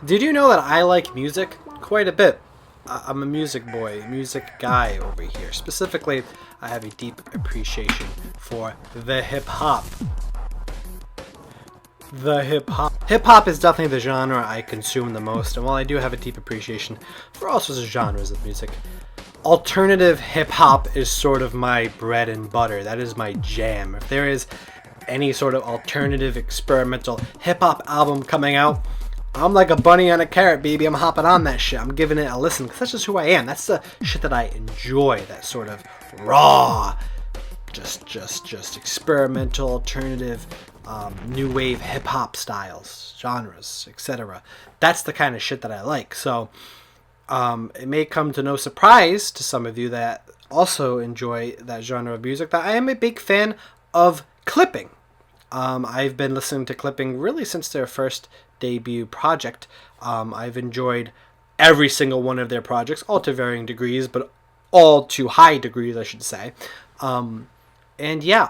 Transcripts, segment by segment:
Did you know that I like music quite a bit? I'm a music boy, music guy over here. Specifically, I have a deep appreciation for the hip hop. The hip hop. Hip hop is definitely the genre I consume the most, and while I do have a deep appreciation for all sorts of genres of music, alternative hip hop is sort of my bread and butter. That is my jam. If there is any sort of alternative experimental hip hop album coming out, I'm like a bunny on a carrot, baby. I'm hopping on that shit. I'm giving it a listen because that's just who I am. That's the shit that I enjoy. That sort of raw, just experimental, alternative, new wave hip hop styles, genres, etc. That's the kind of shit that I like. So it may come to no surprise to some of you that also enjoy that genre of music that I am a big fan of clipping. I've been listening to clipping really since their first debut project. I've enjoyed every single one of their projects, all to varying degrees, but all to high degrees, I should say. And yeah,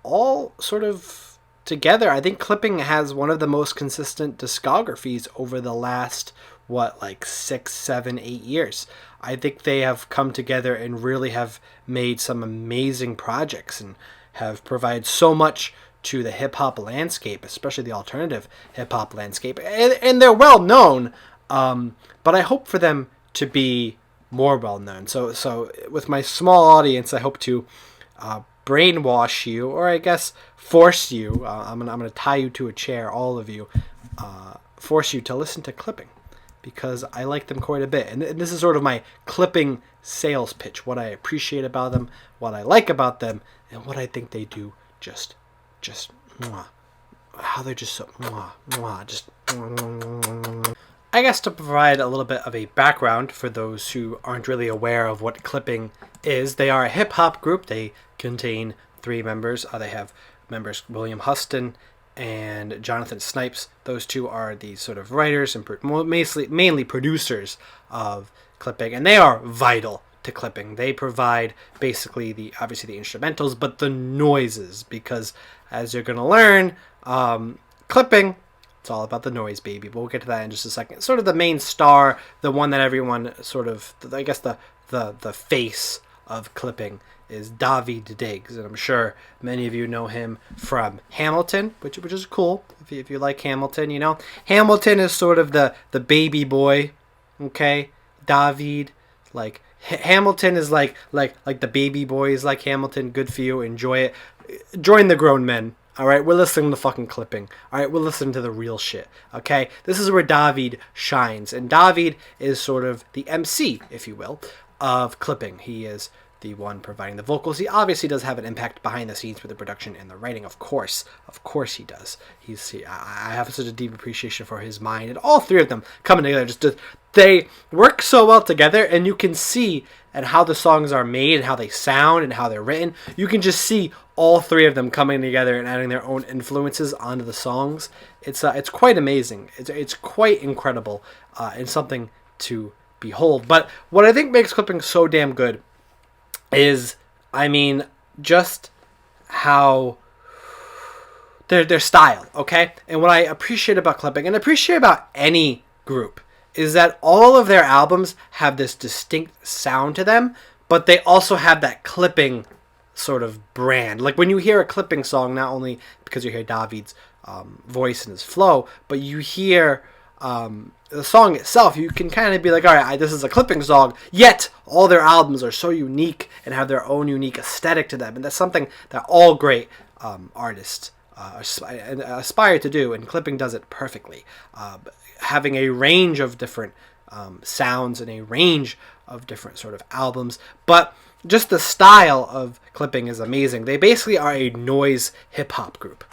all sort of together, I think clipping has one of the most consistent discographies over the last, 6, 7, 8 years. I think they have come together and really have made some amazing projects and have provided so much to the hip-hop landscape, especially the alternative hip-hop landscape. And they're well-known, but I hope for them to be more well-known. So with my small audience, I hope to brainwash you, or I guess force you. I'm gonna tie you to a chair, all of you, force you to listen to clipping, because I like them quite a bit. And this is sort of my clipping sales pitch, what I appreciate about them, what I like about them, and what I think they do just mwah. How they're just so mwah, mwah, just mwah. I guess to provide a little bit of a background for those who aren't really aware of what clipping is, they are a hip-hop group. They contain 3 members. They have members William Huston and Jonathan Snipes. Those two are the sort of writers and mainly producers of clipping, and they are vital to clipping. They provide basically obviously the instrumentals, but the noises, because as you're going to learn, clipping, it's all about the noise, baby. But we'll get to that in just a second. Sort of the main star, the one that everyone sort of, I guess the face of clipping is Daveed Diggs, and I'm sure many of you know him from Hamilton, which is cool if you like Hamilton. You know, Hamilton is sort of the baby boy, okay? Daveed, like Hamilton is like the baby boys, like Hamilton. Good for you. Enjoy it. Join the grown men. All right, we're listening to fucking clipping. All right, we're listening to the real shit. Okay, this is where Daveed shines, and Daveed is sort of the MC, if you will, of clipping. He is the one providing the vocals. He obviously does have an impact behind the scenes with the production and the writing, of course he does. I have such a deep appreciation for his mind, and all 3 of them coming together, they work so well together, and you can see and how the songs are made and how they sound and how they're written. You can just see all 3 of them coming together and adding their own influences onto the songs. It's quite amazing. It's quite incredible, and something to behold. But what I think makes clipping so damn good is, just how their style, okay? And what I appreciate about clipping, and appreciate about any group, is that all of their albums have this distinct sound to them, but they also have that clipping sort of brand. Like when you hear a clipping song, not only because you hear Daveed's voice and his flow, but you hear the song itself, you can kind of be like, all right, this is a clipping song, yet all their albums are so unique and have their own unique aesthetic to them, and that's something that all great artists aspire to do, and clipping does it perfectly, having a range of different sounds and a range of different sort of albums, but just the style of clipping is amazing. They basically are a noise hip-hop group,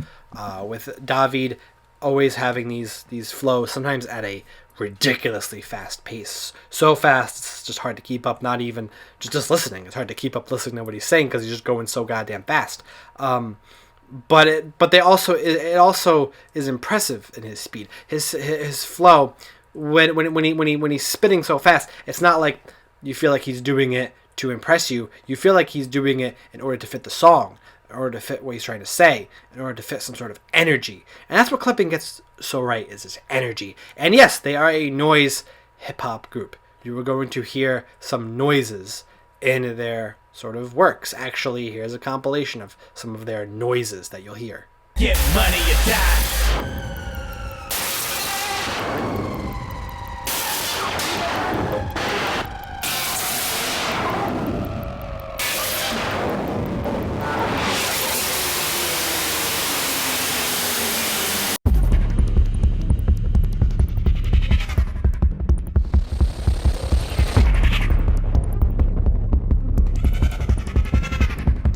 with Daveed always having these flows, sometimes at a ridiculously fast pace. So fast, it's just hard to keep up, not even just listening. It's hard to keep up listening to what he's saying because he's just going so goddamn fast. But it also is impressive in his speed. His flow, when he's spitting so fast, it's not like you feel like he's doing it to impress you. You feel like he's doing it in order to fit the song. in order to fit what he's trying to say, in order to fit some sort of energy. And that's what Clipping gets so right, is this energy. And yes, they are a noise hip-hop group. You are going to hear some noises in their sort of works. Actually, here's a compilation of some of their noises that you'll hear. Get money, you die.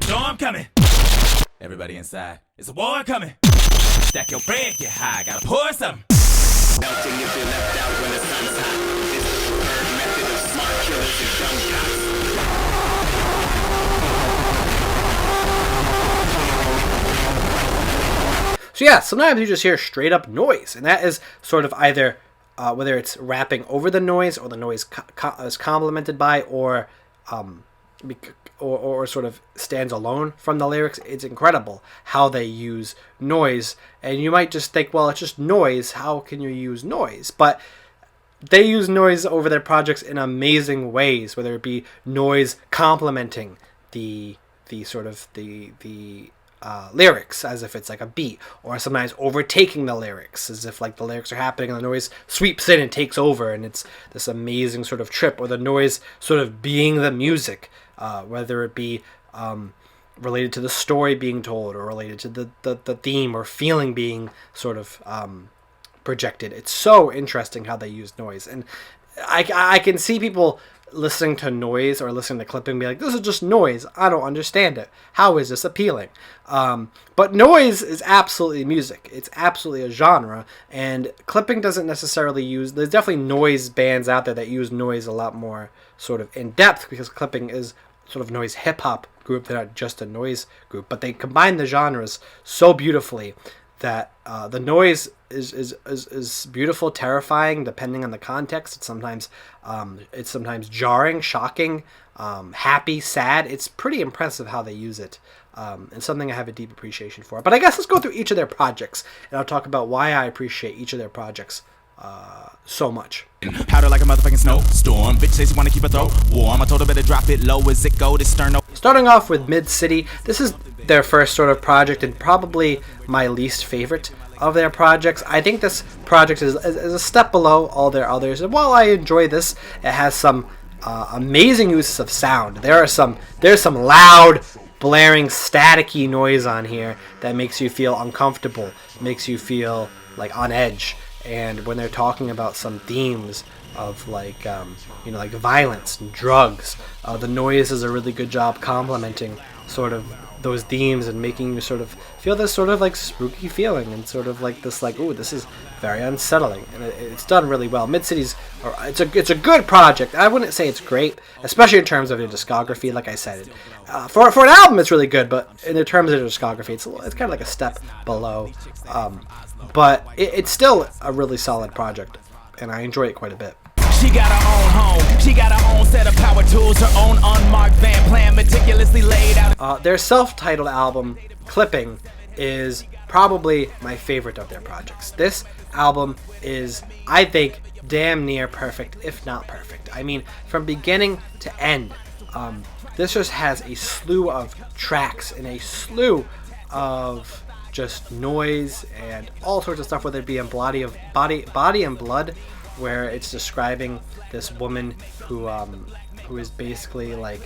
Storm coming. Everybody inside. It's a war coming. Stack your bread, get high. Gotta pour something. Melting if you're left out when the sun's hot. This is the preferred method of smart killers and dumb cops. So yeah, sometimes you just hear straight up noise, and that is sort of either whether it's rapping over the noise, or the noise is complemented by, or sort of stands alone from the lyrics. It's incredible how they use noise, and you might just think, well, it's just noise. How can you use noise? But they use noise over their projects in amazing ways, whether it be noise complementing the lyrics as if it's like a beat, or sometimes overtaking the lyrics as if like the lyrics are happening and the noise sweeps in and takes over, and it's this amazing sort of trip, or the noise sort of being the music, whether it be related to the story being told, or related to the theme or feeling being sort of projected. It's so interesting how they use noise, and I can see people listening to noise or listening to Clipping be like, this is just noise, I don't understand it, how is this appealing? But noise is absolutely music. It's absolutely a genre, and Clipping doesn't necessarily use, there's definitely noise bands out there that use noise a lot more sort of in depth, because Clipping is sort of noise hip-hop group. They're not just a noise group, but they combine the genres so beautifully that the noise is beautiful, terrifying, depending on the context. It's sometimes jarring, shocking, happy, sad. It's pretty impressive how they use it, and something I have a deep appreciation for. But I guess let's go through each of their projects, and I'll talk about why I appreciate each of their projects so much. Powder like a motherfucking snowstorm. Bitch says you wanna keep her throat warm. I told her better drop it low as it go to sterno. Starting off with Mid-City, this is their first sort of project, and probably my least favorite of their projects. I think this project is a step below all their others, and while I enjoy this, it has some amazing uses of sound. There's some loud, blaring, staticky noise on here that makes you feel uncomfortable, makes you feel like on edge. And when they're talking about some themes of like like violence and drugs, the noise does a really good job complementing sort of those themes and making you sort of feel this sort of like spooky feeling, and sort of like this, like, ooh, this is very unsettling, and it's done really well. Mid-City's, it's a good project. I wouldn't say it's great, especially in terms of their discography. Like I said, for an album it's really good, but in terms of their discography, it's kind of like a step below. But it's still a really solid project, and I enjoy it quite a bit. She got her own home. She got her own set of power tools. Her own unmarked van plan meticulously laid out. Their self-titled album, Clipping, is probably my favorite of their projects. This album is, I think, damn near perfect, if not perfect. I mean, from beginning to end, this just has a slew of tracks and a slew of just noise and all sorts of stuff, whether it be in Body and Blood, where it's describing this woman who is basically like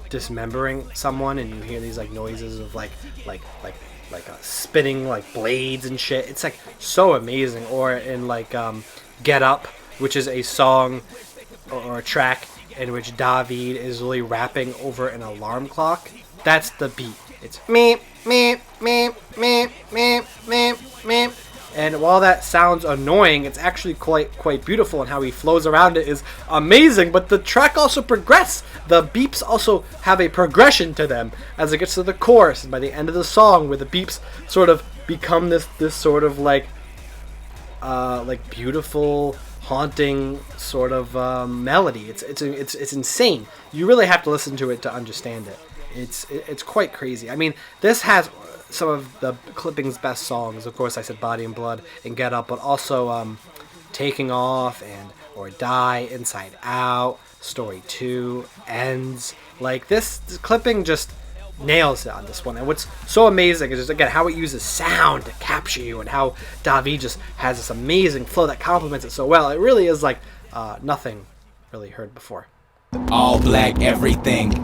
dismembering someone, and you hear these like noises of like spinning like blades and shit. It's like so amazing. Or in like Get Up, which is a song or a track in which David is really rapping over an alarm clock. That's the beat. It's me, me, me, me, me, me, me. And while that sounds annoying, it's actually quite beautiful, and how he flows around it is amazing. But the track also progresses. The beeps also have a progression to them as it gets to the chorus, and by the end of the song, where the beeps sort of become this sort of like beautiful, haunting sort of melody. It's insane. You really have to listen to it to understand it. It's quite crazy. I mean, this has some of the Clipping's best songs. Of course, I said Body and Blood and Get Up, but also Taking Off and Or Die, Inside Out, Story 2, Ends. Like, this Clipping just nails it on this one. And what's so amazing is just, again, how it uses sound to capture you, and how David just has this amazing flow that complements it so well. It really is like nothing really heard before. All black everything.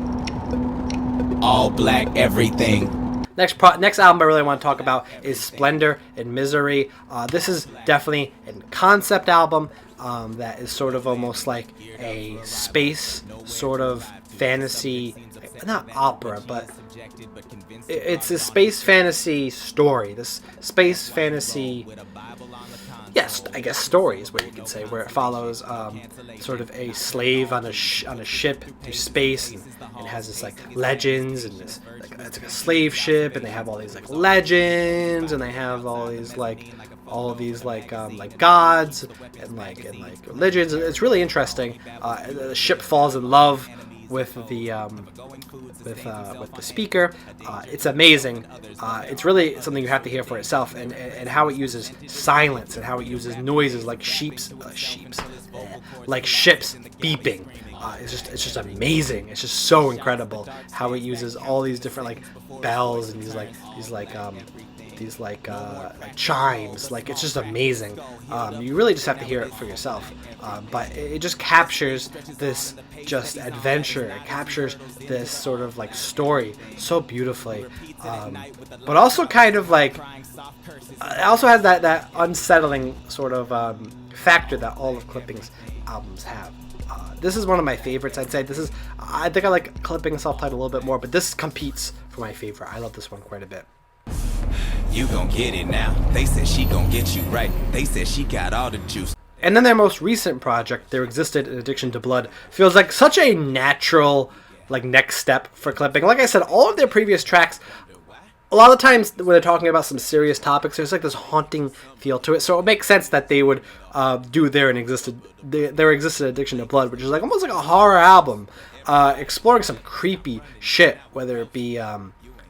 All black everything. Next album I really want to talk about is Splendor and Misery. This is definitely a concept album that is sort of almost like a space sort of fantasy, not opera, but it's a space fantasy story. This space fantasy, yes, I guess story is what you could say, where it follows sort of a slave on a ship through space, and it has this like legends, and this it's like a slave ship, and they have all these like legends, and they have all these gods and like religions. It's really interesting. The ship falls in love with the speaker. It's amazing. It's really something you have to hear for itself, and how it uses silence and how it uses noises like ships beeping. It's just amazing. It's just so incredible how it uses all these different like bells and these chimes. Like, it's just amazing. You really just have to hear it for yourself. But it just captures this just adventure. It captures this sort of like story so beautifully. But also kind of like, it also has that unsettling sort of factor that all of Clipping's albums have. This is one of my favorites. I'd say I think I like Clipping self-titled a little bit more, but this competes for my favorite. I love this one quite a bit. You gon' get it now. They said she gon' get you right. They said she got all the juice. And then their most recent project, There Existed an Addiction to Blood, feels like such a natural like next step for Clipping. Like I said, all of their previous tracks, a lot of times when they're talking about some serious topics, there's like this haunting feel to it. So it makes sense that they would do There Existed Addiction to Blood, which is like almost like a horror album, exploring some creepy shit, whether it be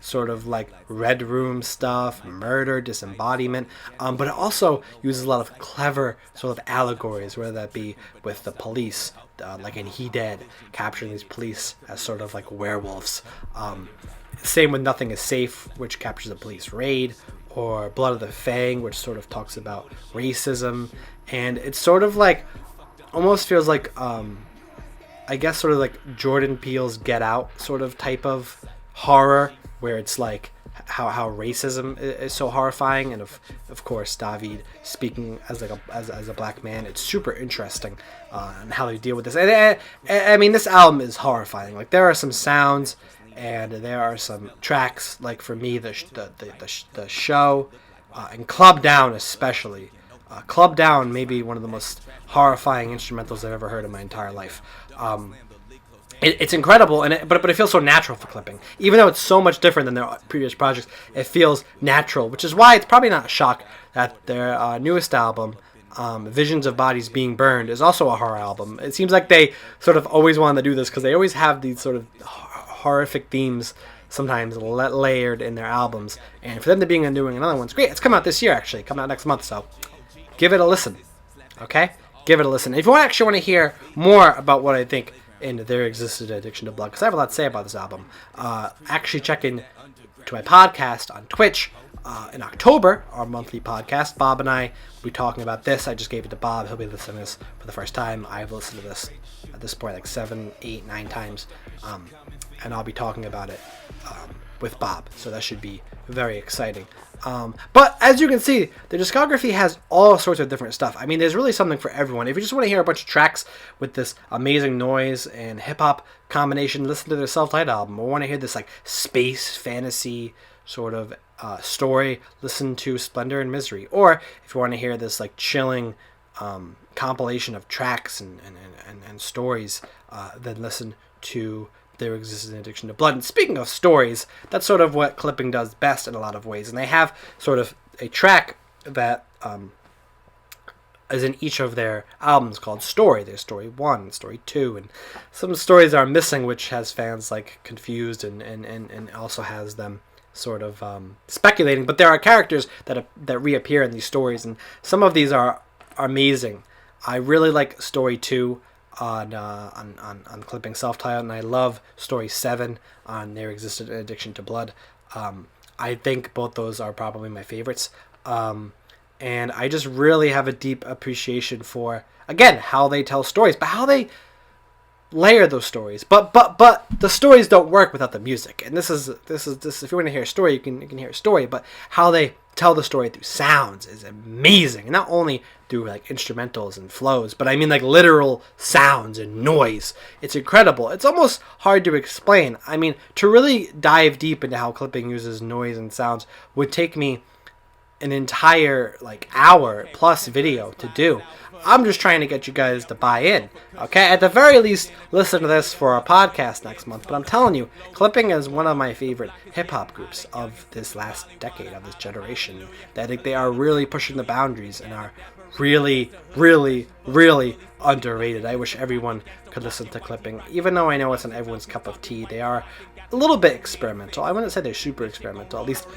sort of like Red Room stuff, murder, disembodiment, but it also uses a lot of clever sort of allegories, whether that be with the police, like in He Dead, capturing these police as sort of like werewolves. Same with Nothing Is Safe, which captures a police raid, or Blood of the Fang, which sort of talks about racism, and it's sort of like, almost feels like, I guess sort of like Jordan Peele's Get Out sort of type of horror, where it's like how racism is so horrifying, and of course David speaking as like as a black man. It's super interesting and how they deal with this. And I mean, this album is horrifying. Like, there are some sounds and there are some tracks, like for me the show and Club Down especially. Club Down may be one of the most horrifying instrumentals I've ever heard in my entire life. It's incredible, but it feels so natural for Clipping. Even though it's so much different than their previous projects, it feels natural, which is why it's probably not a shock that their newest album, Visions of Bodies Being Burned, is also a horror album. It seems like they sort of always wanted to do this, because they always have these sort of horrific themes sometimes layered in their albums. And for them to be doing another one's great. It's coming out this year, actually. Coming out next month, so give it a listen. Okay? Give it a listen. If you actually want to hear more about what I think in There Existed Addiction to Blood, because I have a lot to say about this album, actually check in to my podcast on Twitch in October, our monthly podcast. Bob and I will be talking about this. I just gave it to Bob. He'll be listening to this for the first time. I've listened to this at this point like 7, 8, 9 times, and I'll be talking about it with Bob, so that should be very exciting. But as you can see, the discography has all sorts of different stuff. I mean, there's really something for everyone. If you just want to hear a bunch of tracks with this amazing noise and hip-hop combination, listen to their self-titled album. Or want to hear this like space fantasy sort of story, listen to Splendor and Misery. Or if you want to hear this like chilling compilation of tracks and stories, then listen to There Exists an Addiction to Blood. And speaking of stories, that's sort of what Clipping does best in a lot of ways. And they have sort of a track that is in each of their albums called Story. There's Story 1, Story 2, and some stories are missing, which has fans like confused and also has them sort of speculating. But there are characters that reappear in these stories, and some of these are amazing. I really like Story 2 on Clipping Self-Titled, and I love Story 7 on There Existed an Addiction to Blood. I think both those are probably my favorites. And I just really have a deep appreciation for, again, how they tell stories, but how they layer those stories. But the stories don't work without the music. And this is if you want to hear a story, you can hear a story, but how they tell the story through sounds is amazing. And not only through like instrumentals and flows, but I mean like literal sounds and noise. It's incredible. It's almost hard to explain. I mean, to really dive deep into how Clipping uses noise and sounds would take me an entire like hour plus video to do. I'm just trying to get you guys to buy in. Okay, at the very least, listen to this for our podcast next month. But I'm telling you, Clipping is one of my favorite hip-hop groups of this last decade, of this generation. I think they are really pushing the boundaries and are really, really, really underrated. I wish everyone could listen to Clipping. Even though I know it's not everyone's cup of tea, they are a little bit experimental. I wouldn't say they're super experimental, at least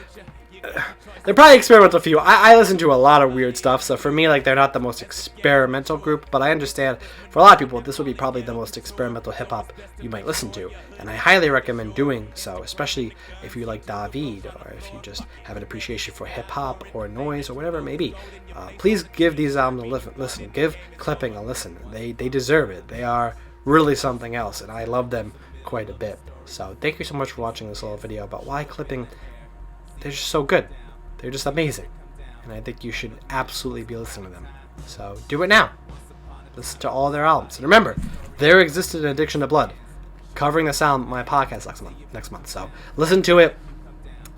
they're probably experimental for you. I listen to a lot of weird stuff, so for me, like, they're not the most experimental group, but I understand for a lot of people this would be probably the most experimental hip-hop you might listen to, and I highly recommend doing so, especially if you like David, or if you just have an appreciation for hip-hop or noise or whatever it may be. Please give these albums a listen. Give Clipping a listen. They deserve it. They are really something else, and I love them quite a bit. So thank you so much for watching this little video about why Clipping, they're just so good. They're just amazing. And I think you should absolutely be listening to them. So do it now. Listen to all their albums. And remember, There Existed an Addiction to Blood, covering the sound my podcast next month. So listen to it.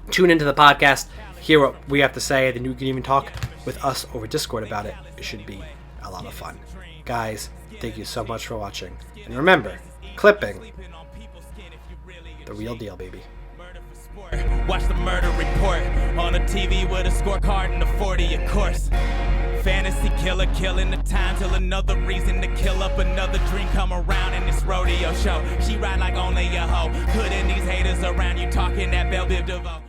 Tune into the podcast. Hear what we have to say. Then you can even talk with us over Discord about it. It should be a lot of fun. Guys, thank you so much for watching. And remember, Clipping, the real deal, baby. Watch the murder report on the TV with a scorecard and a 40, of course. Fantasy killer killing the time till another reason to kill up another dream come around in this rodeo show. She ride like only a hoe, putting these haters around you talking that Belle Biv DeVoe.